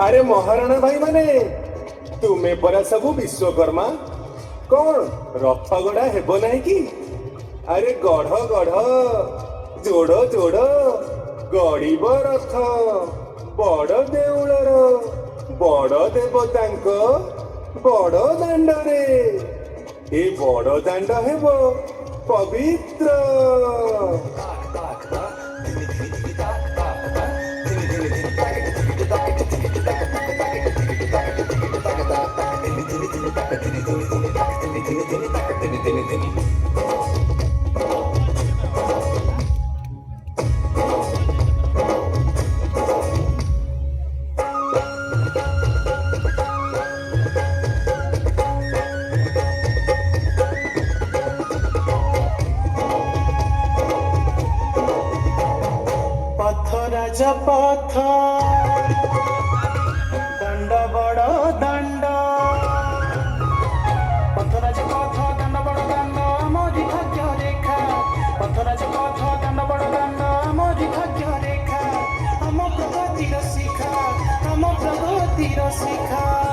अरे महाराणा भाई माने तुमे परा सबु विश्वकर्मा कौन रथ गड़ा हेब नहीं कि अरे गढ़ गढ़ जोड़ जोड़ गड़ब रथ बड़ देउलर बड़ देवतांक बड़ दांडरे ए बड़ दांड हेब पवित्र। राजा पथ दंड बड़ दंड पथराज पथ दंड बड़ दंड मोरी भाग्य रेखा पथराज पथ दंड बड़ दंड मोरी भाग्य रेखा आम प्रगतिर शिखा आम प्रगतिर शिखा।